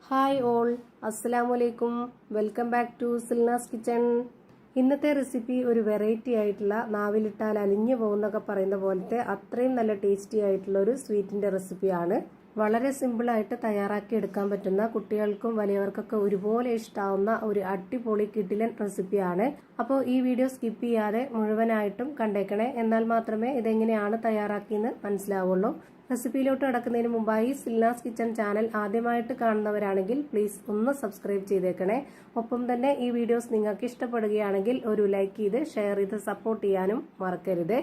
Hi all, അസ്സലാമലൈക്കും. Welcome back to Silna's kitchen. ഇന്നത്തെ recipe ഒരു വെറൈറ്റി ആയിട്ടുള്ള, നാവിലിട്ടാൽ അലിഞ്ഞു പോകുന്നൊക്കെ പറയുന്ന പോലത്തെ അത്രയും നല്ല ടേസ്റ്റി ആയിട്ടുള്ള ഒരു സ്വീറ്റിന്റെ റെസിപ്പിയാണ്. വളരെ സിമ്പിളായിട്ട് തയ്യാറാക്കി എടുക്കാൻ പറ്റുന്ന, കുട്ടികൾക്കും വലിയവർക്കൊക്കെ ഒരുപോലെ ഇഷ്ടാവുന്ന ഒരു അടിപൊളി കിടിലൻ റെസിപ്പിയാണ്. അപ്പോൾ ഈ വീഡിയോ സ്കിപ്പ് ചെയ്യാതെ മുഴുവനായിട്ടും കണ്ടേക്കണേ. എന്നാൽ മാത്രമേ ഇതെങ്ങനെയാണ് തയ്യാറാക്കിയെന്ന് മനസ്സിലാവുള്ളൂ. റെസിപ്പിയിലോട്ട് കടക്കുന്നതിന് മുമ്പായി സിൽനാസ് കിച്ചൺ ചാനൽ ആദ്യമായിട്ട് കാണുന്നവരാണെങ്കിൽ പ്ലീസ് ഒന്ന് സബ്സ്ക്രൈബ് ചെയ്തേക്കണേ. ഒപ്പം തന്നെ ഈ വീഡിയോസ് നിങ്ങൾക്ക് ഇഷ്ടപ്പെടുകയാണെങ്കിൽ ഒരു ലൈക്ക് ചെയ്ത് ഷെയർ ചെയ്ത് സപ്പോർട്ട് ചെയ്യാനും മറക്കരുത്.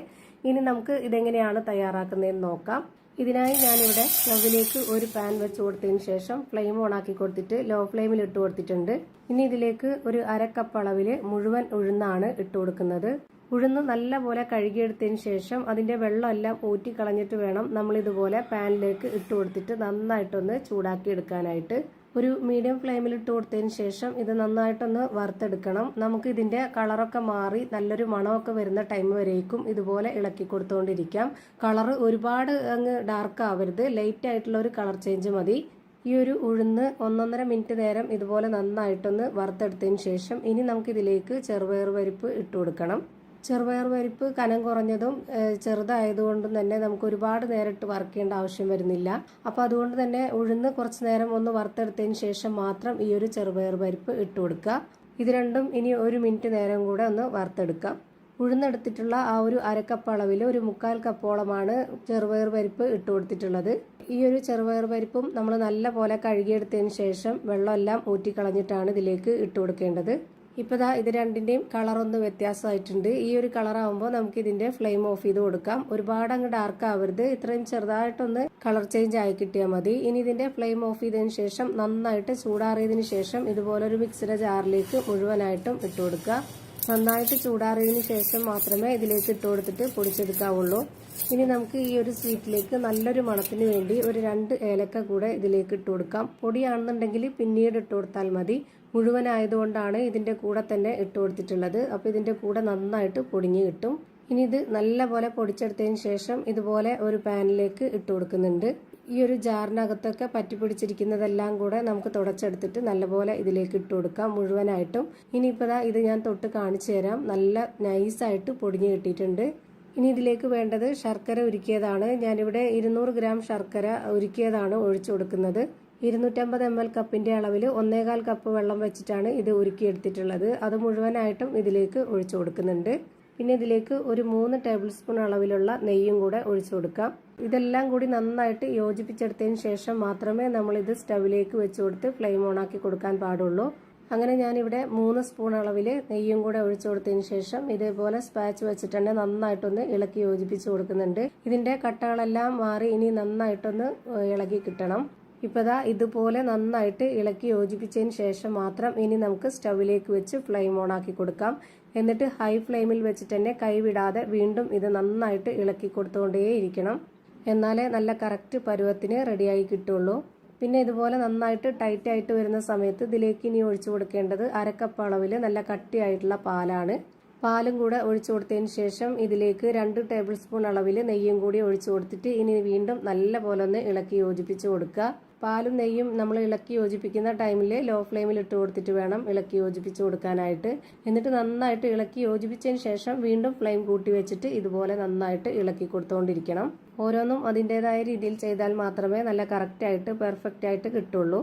ഇനി നമുക്ക് ഇതെങ്ങനെയാണ് തയ്യാറാക്കുന്നതെന്ന് നോക്കാം. ഇതിനായി ഞാനിവിടെ സ്റ്റവിലേക്ക് ഒരു പാൻ വെച്ച് കൊടുത്തതിന് ശേഷം ഫ്ലെയിം ഓൺ ആക്കി കൊടുത്തിട്ട് ലോ ഫ്ലെയിമിൽ ഇട്ട് കൊടുത്തിട്ടുണ്ട്. ഇനി ഇതിലേക്ക് ഒരു അരക്കപ്പ് അളവില് മുഴുവൻ ഉഴുന്നാണ് ഇട്ട് കൊടുക്കുന്നത്. ഉഴുന്ന് നല്ലപോലെ കഴുകിയെടുത്തതിന് ശേഷം അതിന്റെ വെള്ളമെല്ലാം ഊറ്റിക്കളഞ്ഞിട്ട് വേണം നമ്മൾ ഇതുപോലെ പാനിലേക്ക് ഇട്ട് കൊടുത്തിട്ട് നന്നായിട്ടൊന്ന് ചൂടാക്കി എടുക്കാനായിട്ട്. ഒരു മീഡിയം ഫ്ലെയിമിൽ ഇട്ട് കൊടുത്തതിന് ശേഷം ഇത് നന്നായിട്ടൊന്ന് വറുത്തെടുക്കണം. നമുക്ക് ഇതിന്റെ കളറൊക്കെ മാറി നല്ലൊരു മണമൊക്കെ വരുന്ന ടൈം വരേക്കും ഇതുപോലെ ഇളക്കി കൊടുത്തുകൊണ്ടിരിക്കാം. കളർ ഒരുപാട് അങ്ങ് ഡാർക്ക് ആവരുത്, ലൈറ്റ് ആയിട്ടുള്ള ഒരു കളർ ചേഞ്ച് മതി. ഈ ഒരു ഉഴുന്ന് 1-1.5 മിനിറ്റ് നേരം ഇതുപോലെ നന്നായിട്ടൊന്ന് വറുത്തെടുത്തതിന് ശേഷം ഇനി നമുക്കിതിലേക്ക് ചെറുപയർ പരിപ്പ് ഇട്ട് കൊടുക്കണം. ചെറുപയർ പരിപ്പ് കനം കുറഞ്ഞതും ചെറുതായതുകൊണ്ടും തന്നെ നമുക്ക് ഒരുപാട് നേരിട്ട് വറുക്കേണ്ട ആവശ്യം വരുന്നില്ല. അപ്പോൾ അതുകൊണ്ട് തന്നെ ഉഴുന്ന് കുറച്ച് നേരം ഒന്ന് വറുത്തെടുത്തതിന് ശേഷം മാത്രം ഈ ഒരു ചെറുപയർ പരിപ്പ് ഇട്ട് കൊടുക്കുക. ഇത് രണ്ടും ഇനി 1 മിനിറ്റ് നേരം കൂടെ ഒന്ന് വറുത്തെടുക്കാം. ഉഴുന്നെടുത്തിട്ടുള്ള ആ ഒരു അരക്കപ്പ് അളവിൽ ഒരു 1/4 കപ്പോളമാണ് ചെറുപയർ പരിപ്പ് ഇട്ട് കൊടുത്തിട്ടുള്ളത്. ഈ ഒരു ചെറുപയർ പരിപ്പും നമ്മൾ നല്ല പോലെ കഴുകിയെടുത്തതിന് ശേഷം വെള്ളമെല്ലാം ഊറ്റിക്കളഞ്ഞിട്ടാണ് ഇതിലേക്ക് ഇട്ട് കൊടുക്കേണ്ടത്. ഇപ്പോൾ ഇത് രണ്ടിന്റെയും കളറൊന്ന് വ്യത്യാസമായിട്ടുണ്ട്. ഈ ഒരു കളറാകുമ്പോൾ നമുക്ക് ഇതിന്റെ ഫ്ലെയിം ഓഫ് ചെയ്ത് കൊടുക്കാം. ഒരുപാട് അങ്ങ് ഡാർക്ക് ആവരുത്, ഇത്രയും ചെറുതായിട്ടൊന്ന് കളർ ചേഞ്ച് ആയി കിട്ടിയാൽ മതി. ഇനി ഇതിന്റെ ഫ്ലെയിം ഓഫ് ചെയ്തതിന് ശേഷം നന്നായിട്ട് ചൂടാറിയതിന് ശേഷം ഇതുപോലെ ഒരു മിക്സിയുടെ ജാറിലേക്ക് മുഴുവനായിട്ടും ഇട്ട് കൊടുക്കുക. നന്നായിട്ട് ചൂടാറിയതിന് ശേഷം മാത്രമേ ഇതിലേക്ക് ഇട്ട് കൊടുത്തിട്ട് പൊടിച്ചെടുക്കാവുള്ളൂ. ഇനി നമുക്ക് ഈ ഒരു സ്വീറ്റിലേക്ക് നല്ലൊരു മണത്തിന് വേണ്ടി ഒരു 2 ഏലക്ക കൂടെ ഇതിലേക്ക് ഇട്ട് കൊടുക്കാം. പൊടിയാണെന്നുണ്ടെങ്കിൽ പിന്നീട് ഇട്ട് കൊടുത്താൽ മതി. മുഴുവനായതുകൊണ്ടാണ് ഇതിന്റെ കൂടെ തന്നെ ഇട്ട് കൊടുത്തിട്ടുള്ളത്. അപ്പോൾ ഇതിന്റെ കൂടെ നന്നായിട്ട് പൊടിഞ്ഞ് കിട്ടും. ഇനി ഇത് നല്ലപോലെ പൊടിച്ചെടുത്തതിന് ശേഷം ഇതുപോലെ ഒരു പാനിലേക്ക് ഇട്ട് കൊടുക്കുന്നുണ്ട്. ഈ ഒരു ജാറിനകത്തൊക്കെ പറ്റി പിടിച്ചിരിക്കുന്നതെല്ലാം കൂടെ നമുക്ക് തുടച്ചെടുത്തിട്ട് നല്ലപോലെ ഇതിലേക്ക് ഇട്ട് കൊടുക്കാം മുഴുവനായിട്ടും. ഇനിയിപ്പോൾ ഇത് ഞാൻ തൊട്ട് കാണിച്ചു തരാം. നല്ല നൈസായിട്ട് പൊടിഞ്ഞ് കിട്ടിയിട്ടുണ്ട്. ഇനി ഇതിലേക്ക് വേണ്ടത് ശർക്കര ഉരുക്കിയതാണ്. ഞാനിവിടെ 200 ഗ്രാം ശർക്കര ഉരുക്കിയതാണ് ഒഴിച്ചു കൊടുക്കുന്നത്. 250 ml കപ്പിന്റെ അളവിൽ 1/4 കപ്പ് വെള്ളം വെച്ചിട്ടാണ് ഇത് ഉരുക്കിയെടുത്തിട്ടുള്ളത്. അത് മുഴുവനായിട്ടും ഇതിലേക്ക് ഒഴിച്ചു കൊടുക്കുന്നുണ്ട്. പിന്നെ ഇതിലേക്ക് ഒരു 3 ടേബിൾ സ്പൂൺ അളവിലുള്ള നെയ്യും കൂടെ ഒഴിച്ചു കൊടുക്കാം. ഇതെല്ലാം കൂടി നന്നായിട്ട് യോജിപ്പിച്ചെടുത്തതിന് ശേഷം മാത്രമേ നമ്മൾ ഇത് സ്റ്റവിലേക്ക് വെച്ച് കൊടുത്ത് ഫ്ലെയിം ഓൺ ആക്കി കൊടുക്കാൻ പാടുള്ളൂ. അങ്ങനെ ഞാനിവിടെ 3 സ്പൂൺ അളവിൽ നെയ്യും കൂടെ ഒഴിച്ചു കൊടുത്തതിന് ശേഷം ഇതേപോലെ സ്പാച്ച് വെച്ചിട്ട് തന്നെ നന്നായിട്ടൊന്ന് ഇളക്കി യോജിപ്പിച്ച് കൊടുക്കുന്നുണ്ട്. ഇതിന്റെ കട്ടകളെല്ലാം മാറി ഇനി നന്നായിട്ടൊന്ന് ഇളകി കിട്ടണം. ഇപ്പോൾ ഇതുപോലെ നന്നായിട്ട് ഇളക്കി യോജിപ്പിച്ചതിന് ശേഷം മാത്രം ഇനി നമുക്ക് സ്റ്റവിലേക്ക് വെച്ച് ഫ്ലെയിം ഓൺ ആക്കി കൊടുക്കാം. എന്നിട്ട് ഹൈ ഫ്ലെയിമിൽ വെച്ചിട്ട് തന്നെ കൈവിടാതെ വീണ്ടും ഇത് നന്നായിട്ട് ഇളക്കി കൊടുത്തുകൊണ്ടേയിരിക്കണം. എന്നാലേ നല്ല കറക്റ്റ് പരുവത്തിന് റെഡിയായി കിട്ടുള്ളൂ. പിന്നെ ഇതുപോലെ നന്നായിട്ട് ടൈറ്റ് ആയിട്ട് വരുന്ന സമയത്ത് ഇതിലേക്ക് ഇനി ഒഴിച്ചു കൊടുക്കേണ്ടത് അരക്കപ്പ് അളവിൽ നല്ല കട്ടിയായിട്ടുള്ള പാലാണ്. പാലും കൂടെ ഒഴിച്ചു കൊടുത്തതിന് ശേഷം ഇതിലേക്ക് 2 ടേബിൾ സ്പൂൺ അളവിൽ നെയ്യും കൂടി ഒഴിച്ചു കൊടുത്തിട്ട് ഇനി വീണ്ടും നല്ല പോലെ ഒന്ന് ഇളക്കി യോജിപ്പിച്ച് കൊടുക്കുക. പാലും നെയ്യും നമ്മൾ ഇളക്കി യോജിപ്പിക്കുന്ന ടൈമിൽ ലോ ഫ്ലെയിമിൽ ഇട്ട് കൊടുത്തിട്ട് വേണം ഇളക്കി യോജിപ്പിച്ച് കൊടുക്കാനായിട്ട്. എന്നിട്ട് നന്നായിട്ട് ഇളക്കി യോജിപ്പിച്ചതിന് ശേഷം വീണ്ടും ഫ്ലെയിം കൂട്ടി വെച്ചിട്ട് ഇതുപോലെ നന്നായിട്ട് ഇളക്കി കൊടുത്തുകൊണ്ടിരിക്കണം. ഓരോന്നും അതിൻ്റെതായ രീതിയിൽ ചെയ്താൽ മാത്രമേ നല്ല കറക്റ്റ് ആയിട്ട് പെർഫെക്റ്റ് ആയിട്ട് കിട്ടുള്ളൂ.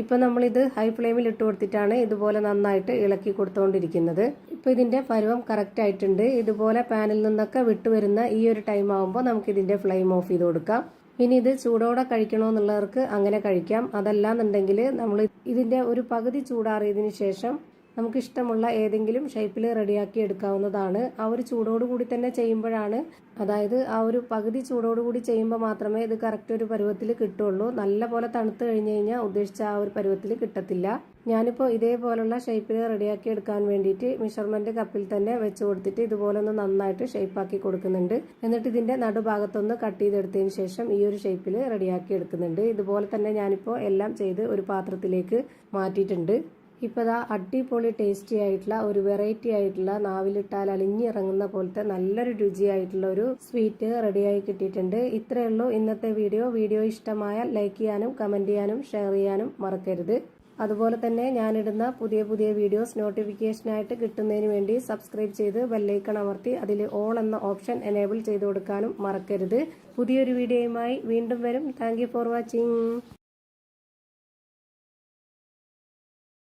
ഇപ്പൊ നമ്മളിത് ഹൈ ഫ്ലെയിമിൽ ഇട്ട് കൊടുത്തിട്ടാണ് ഇതുപോലെ നന്നായിട്ട് ഇളക്കി കൊടുത്തുകൊണ്ടിരിക്കുന്നത്. ഇപ്പൊ ഇതിന്റെ പരുവം കറക്റ്റ് ആയിട്ടുണ്ട്. ഇതുപോലെ പാനിൽ നിന്നൊക്കെ വിട്ടുവരുന്ന ഈ ഒരു ടൈം ആകുമ്പോൾ നമുക്ക് ഇതിന്റെ ഫ്ലെയിം ഓഫ് ചെയ്ത് കൊടുക്കാം. ഇനി ഇത് ചൂടോടെ കഴിക്കണമെന്നുള്ളവർക്ക് അങ്ങനെ കഴിക്കാം. അതല്ലാന്നുണ്ടെങ്കിൽ നമ്മൾ ഇതിന്റെ ഒരു പകുതി ചൂടാറിയതിനു ശേഷം നമുക്ക് ഇഷ്ടമുള്ള ഏതെങ്കിലും ഷേപ്പിൽ റെഡിയാക്കി എടുക്കാവുന്നതാണ്. ആ ഒരു ചൂടോടുകൂടി തന്നെ ചെയ്യുമ്പോഴാണ്, അതായത് ആ ഒരു പകുതി ചൂടോടുകൂടി ചെയ്യുമ്പോൾ മാത്രമേ ഇത് കറക്റ്റ് ഒരു പരുവത്തിൽ കിട്ടുള്ളൂ. നല്ല പോലെ തണുത്ത് കഴിഞ്ഞ് കഴിഞ്ഞാൽ ഉദ്ദേശിച്ച ആ ഒരു പരുവത്തിൽ കിട്ടത്തില്ല. ഞാനിപ്പോൾ ഇതേപോലുള്ള ഷേപ്പിൽ റെഡിയാക്കി എടുക്കാൻ വേണ്ടിയിട്ട് മെഷർമെന്റ് കപ്പിൽ തന്നെ വെച്ച് കൊടുത്തിട്ട് ഇതുപോലെ ഒന്ന് നന്നായിട്ട് ഷേപ്പാക്കി കൊടുക്കുന്നുണ്ട്. എന്നിട്ട് ഇതിന്റെ നടുഭാഗത്തൊന്ന് കട്ട് ചെയ്തെടുത്തതിന് ശേഷം ഈ ഒരു ഷേപ്പിൽ റെഡിയാക്കി എടുക്കുന്നുണ്ട്. ഇതുപോലെ തന്നെ ഞാനിപ്പോൾ എല്ലാം ചെയ്ത് ഒരു പാത്രത്തിലേക്ക് മാറ്റിയിട്ടുണ്ട്. ഇപ്പോൾ ദാ അടിപൊളി ടേസ്റ്റി ആയിട്ടുള്ള ഒരു വെറൈറ്റി ആയിട്ടുള്ള നാവിലിട്ടാൽ അലിഞ്ഞിറങ്ങുന്ന പോലത്തെ നല്ലൊരു രുചിയായിട്ടുള്ള ഒരു സ്വീറ്റ് റെഡിയായി കിട്ടിയിട്ടുണ്ട്. ഇത്രയേ ഉള്ളൂ ഇന്നത്തെ വീഡിയോ ഇഷ്ടമായാൽ ലൈക്ക് ചെയ്യാനും കമൻറ്റ് ചെയ്യാനും ഷെയർ ചെയ്യാനും മറക്കരുത്. അതുപോലെ തന്നെ ഞാനിടുന്ന പുതിയ വീഡിയോസ് നോട്ടിഫിക്കേഷനായിട്ട് കിട്ടുന്നതിന് വേണ്ടി സബ്സ്ക്രൈബ് ചെയ്ത് ബെല്ലൈക്കൺ അമർത്തി അതിൽ ഓൾ എന്ന ഓപ്ഷൻ എനേബിൾ ചെയ്ത് കൊടുക്കാനും മറക്കരുത്. പുതിയൊരു വീഡിയോയുമായി വീണ്ടും വരും. Thank you for watching.